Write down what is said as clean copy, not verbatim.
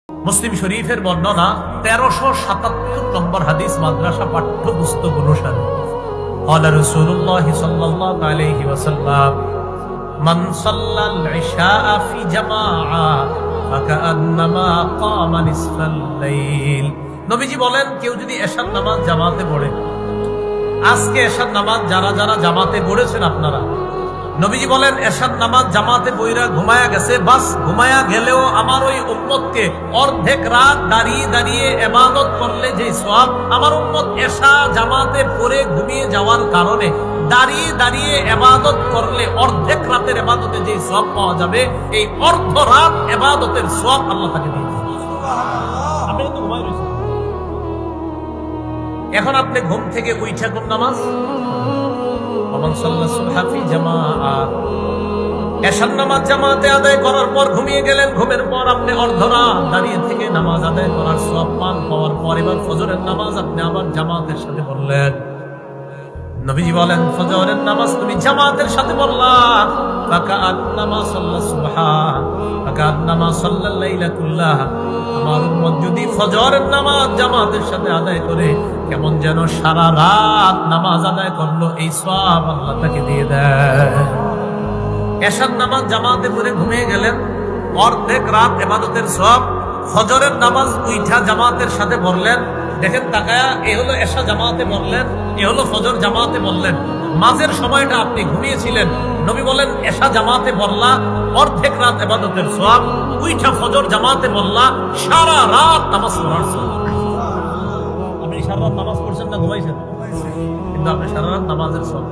মুসলিম শরীফের বর্ণনা 1377 নম্বর হাদিস, মাদ্রাসা পাঠ্যপুস্তক অনুসারে قال رسول الله صلى الله عليه وسلم من صلى العشاء في جماعة فكأنما قام نصف الليل। নবীজি বলেন, কেউ যদি এশার নামাজ জামাতে পড়ে, আজকে এশার নামাজ যারা যারা জামাতে পড়েছেন আপনারা, নবীজি বলেন এশার নামাজ জামাতে বইরা ঘুমায়া গেছে, বাস ঘুমায়া গেলেও আমার ওই উম্মতকে অর্ধেক রাত দাঁড়িয়ে দাঁড়িয়ে ইবাদত করলে যে সওয়াব, আমার উম্মত এশা জামাতে পড়ে ঘুমিয়ে যাওয়ার কারণে দাঁড়িয়ে দাঁড়িয়ে ইবাদত করলে অর্ধেক রাতের ইবাদতে যে সওয়াব পাওয়া যাবে, এই অর্ধ রাত ইবাদতের সওয়াব আল্লাহ তাকে দিয়ে দিবেন। আপনি তো ঘুমায় রয়েছেন, এখন আপনি ঘুম থেকে উঠে কোন নামাজ? এশার নামাজ জামাতে আদায় করার পর ঘুমিয়ে গেলেন, ঘুমের পর আপনি অর্ধরাত দাঁড়িয়ে থেকে নামাজ আদায় করার সওয়াব পান। পাওয়ার পর এবার ফজরের নামাজ আপনি আবার জামাতের সাথে পড়লেন। নবীজি বলেন, ফজরের নামাজ তুমি জামাতের সাথে পড়লা, ফাকাআন্নামা সাল্লা সুবহা ফাকাআন্নামা সাল্লাল লাইলা কুল্লাহ। আমার উম্মত যদি ফজরের নামাজ জামাতের সাথে আদায় করে, কেমন যেন সারা রাত নামাজ আদায় করলো, এই সওয়াব আল্লাহ তাকে দিয়ে দেয়। এশার নামাজ জামাতে পড়ে ঘুমিয়ে গেলেন, অর্ধেক রাত ইবাদতের সওয়াব। ফজরের নামাজ উইঠা জামাতের সাথে পড়লেন, দেখেন তাকায়া, এ হলো এশা জামাতে পড়লেন, এ হলো ফজর জামাতে পড়লেন। মাঝের সময়টা আপনি ঘুমিয়েছিলেন, নবী বলেন এশা জামাতে পড়লা, অর্ধেক রাত ইবাদতের সওয়াব। উইঠা ফজর জামাতে পড়লা, সারা রাত নামাজ পড়ার সওয়াব। আপনি সারা রাত নামাজ পড়ছেন না ঘুমাইছেন? কিন্তু আপনি সারা রাত নামাজের সওয়াব।